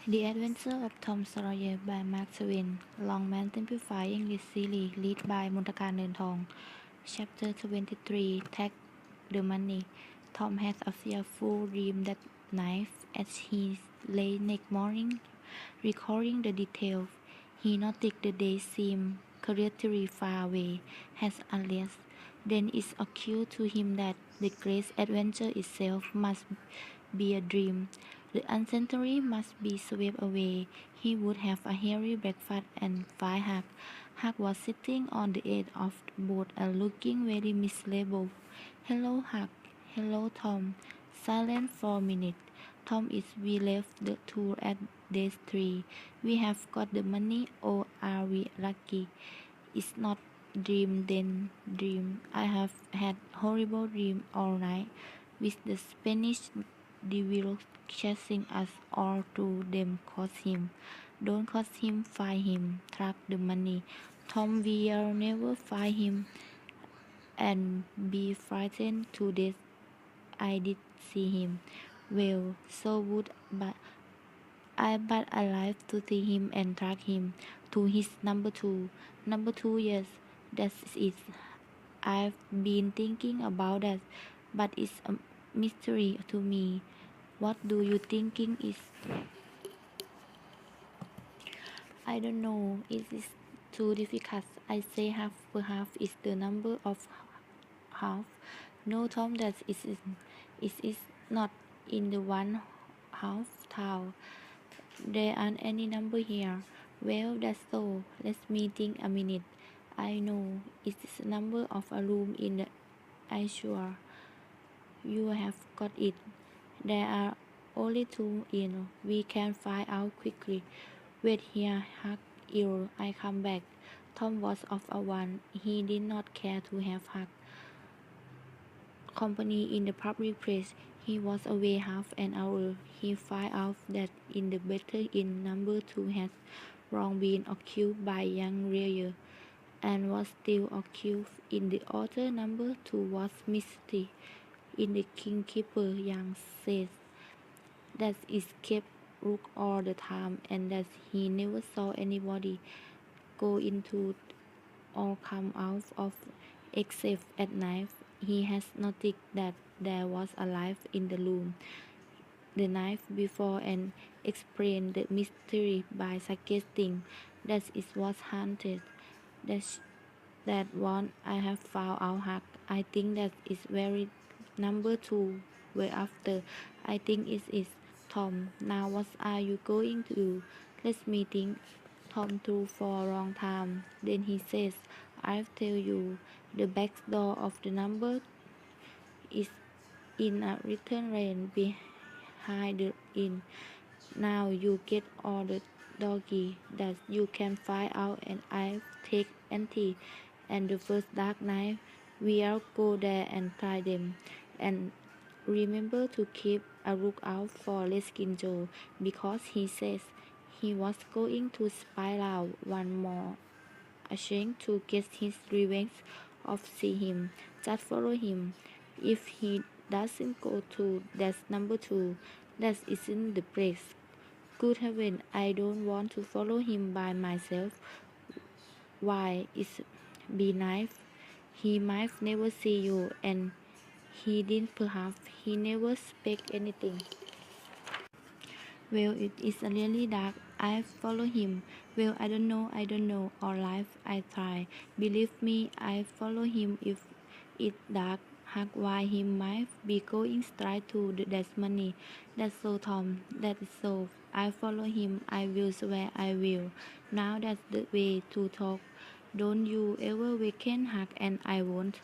The Adventure of Tom Sawyer by Mark Twain Longman Simplified English Series Read by มนตการเดินทอง Chapter 23 Take the Money Tom has a fearful dream that night as he lay next morning recalling the details. He noticed the day seemed curiously far away, as unless then it occurred to him that the great adventure itself must be a dream. The uncertainty must be swept away. He would have a hairy breakfast and find Huck. Huck was sitting on the edge of the boat and looking very miserable. Hello, Huck. Hello, Tom. Silent for a minute. Tom is we left the tour at day 3. We have got the money. Oh, are we lucky? It's not dream then dream. I have had horrible dream all night with the Spanish devil chasing us all through them. Cost him. Don't cost him, find him. Track the money. Tom will never find him and be frightened to death. I did see him. Well, so would but I like to see him and track him to his number 2. Number 2, yes, that's it. I've been thinking about that, but it's a mystery to me. What do you thinking is? I don't know. It is too difficult. I say half perhaps is the number of half. No, Tom, that isn't. It is not in the one half town. There aren't any number here. Well, that's so. Let me think a minute. I know. It is the number of a room in the I sure. You have got it. There are only 2 in. We can find out quickly. Wait here, Huck. I come back. Tom was of a one. He did not care to have Huck company in the public place. He was away half an hour. He found out that in the better in number 2 had long been occupied by young Reyer, and was still occupied in the other number 2 was Misty. In the Kingkeeper young says that it kept look all the time, and that he never saw anybody go into or come out of except at night. He has noticed that there was a light in the room the night before and explained the mystery by suggesting that it was haunted. That's that one I have found out, Huck. I think that is very number 2 way after. I think it is. Tom, now what are you going to do? Let me think. Tom thought for a long time. Then he says, I'll tell you. The back door of the number is in a return lane behind the inn. Now you get all the doggy that you can find out, and I'll take Auntie. And the first dark night we'll go there and try them. And remember to keep a lookout for Reskin Joe, because he says he was going to spy out one more a chance to get his revenge of see him. Just follow him. If he doesn't go to that number 2, that isn't the place. Good heaven, I don't want to follow him by myself. Why, it's be nice. He might never see you, and he didn't perhaps he never speak anything. Well, it is really dark. I follow him. Well, I don't know. All life I try. Believe me, I follow him if it's dark. Huck why he might be going straight to that money. That's so, Tom. That is so. I follow him. I will swear I will. Now that's the way to talk. Don't you ever waken Huck, and I won't.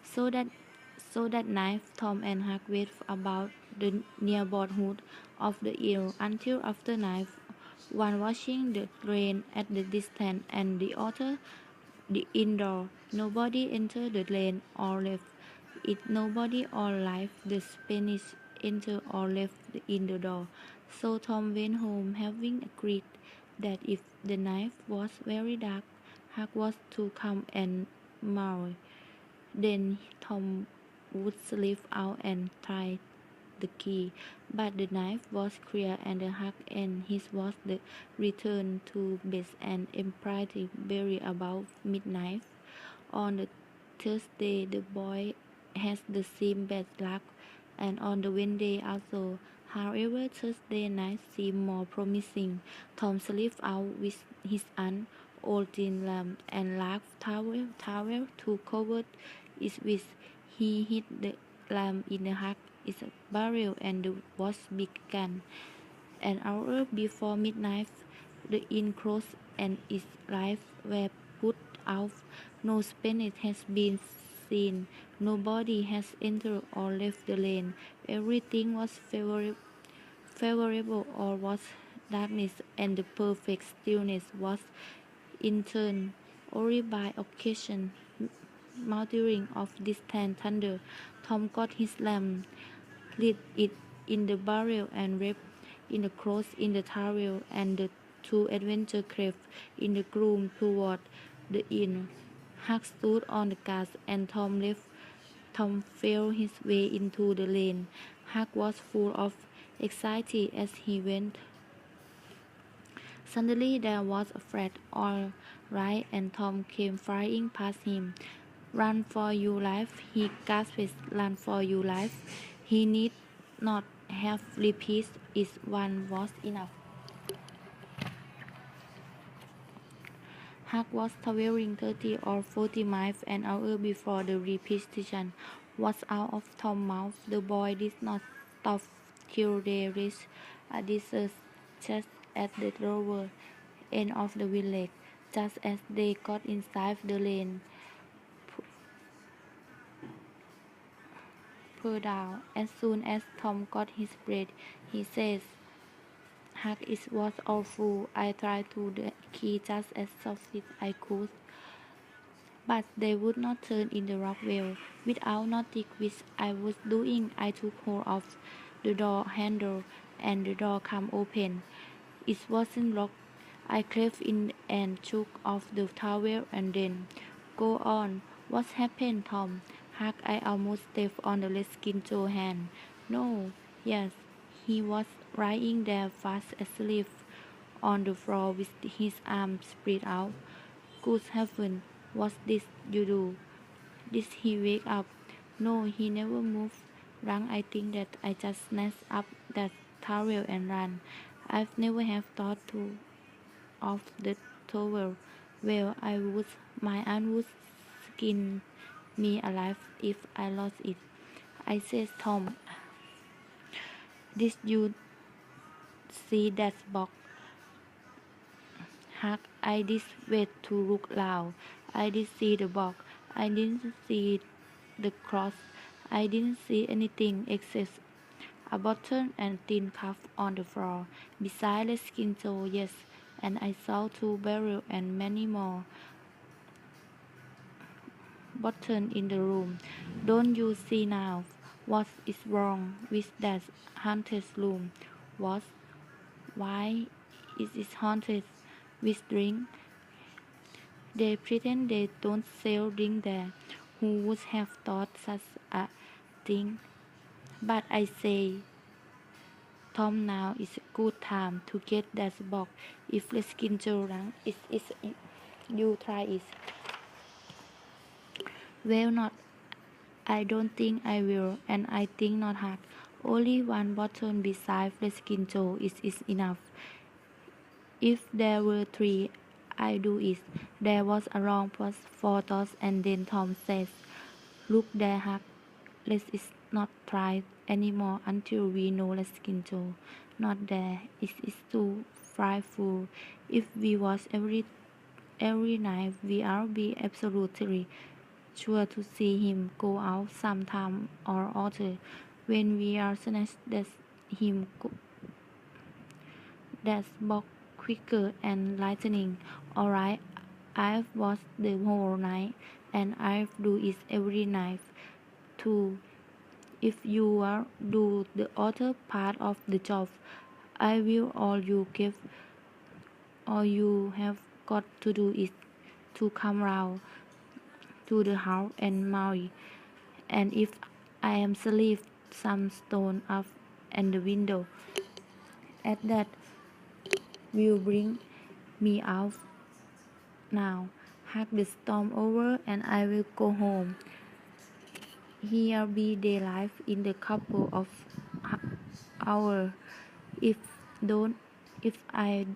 So that night, Tom and Huck wait about the neighborhood of the eel until after night, one watching the rain at the distance and the other the indoor. Nobody entered the lane or left it. Nobody or left the Spanish enter or left in the door. So Tom went home, having agreed that if the night was very dark, Huck was to come and marry. Then Tom would slip out and try the key, but the knife was clear and the hack and his was the return to base and empty berry about midnight. On the Thursday, the boy has the same bad luck, and on the Wednesday also. However, Thursday night seemed more promising. Tom slept out with his aunt, old tin lamp, and large towel to cover it with. He hid the lamp in the hack, its barrel, and the was began. An hour before midnight, the inn closed and its lights were put out. No Spanish has been seen. Nobody has entered or left the lane. Everything was favorable, or was darkness, and the perfect stillness was interned only by occasion mouthing of distant thunder. Tom got his lamp, lit it in the barrel, and wrapped in the clothes in the towel, and the two adventurers crept in the gloom toward the inn. Huck stood on the gas, and Tom left. Tom felt his way into the lane. Huck was full of anxiety as he went. Suddenly there was a flat all right, and Tom came flying past him. "Run for your life," he gasped. "Run for your life." He need not have repeated it, one was enough. Huck was traveling 30 or 40 miles an hour before the repetition was out of Tom's mouth. The boy did not stop till they reached a desert just at the lower end of the village. Just as they got inside the lane, pulled down. As soon as Tom got his breath, he said, "Huck, it was awful. I tried to the key just as soft as I could, but they would not turn in the rock well." Without noticing which I was doing, I took hold of the door handle, and the door came open. It wasn't locked. I crept in and took off the towel, and then, "Go on. What happened, Tom?" "Huck, I almost stepped on the Redskin Joe's hand." "No." "Yes." He was lying there fast asleep on the floor with his arms spread out. "Good heaven, what did you do? Did he wake up?" "No, he never moved. Drunk, I think that I just snatched up that towel and ran. I've never have thought to of the towel. Well, I would. My aunt would skin me alive if I lost it." I said, "Tom, did you see that box?" "Huck, I did wait to look loud. I did see the box. I didn't see the cross. I didn't see anything except a bottle and tin cup on the floor. Besides the skin Joe, yes, and I saw two barrels and many more bottles in the room. Don't you see now what is wrong with that haunted room?" "What? Why is it haunted? With drink?" "They pretend they don't sell drink there. Who would have thought such a thing? But I say, Tom, now is a good time to get that box. If the skin drunk, you try it." "Well, not. I don't think I will, and I think not hard. Only one bottle besides the skin Joe is enough. If there were three, I'd do it." There was a long pause for thought, and then Tom says, "Look there, Huck. Let's not try any more until we know the skin Joe. Not there. It is too frightful. If we watch every night, we'll be absolutely sure to see him go out some time or other. When we are snatched, that him that box quicker and lightning. All right, I've watched the whole night, and I'll do it every night too. If you will do the other part of the job, I will. All you have got to do is to come round to the house and marry. And if I am asleep, some stone up and the window. At that will bring me out now. Hug the storm over and I will go home. Here be daylight in the couple of hours. If don't, if I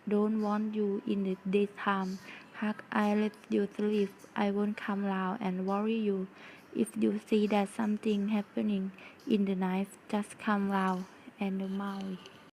don't want you in the daytime, Hug, I let you sleep. I won't come round and worry you. If you see that something happening in the night, just come round and Maui.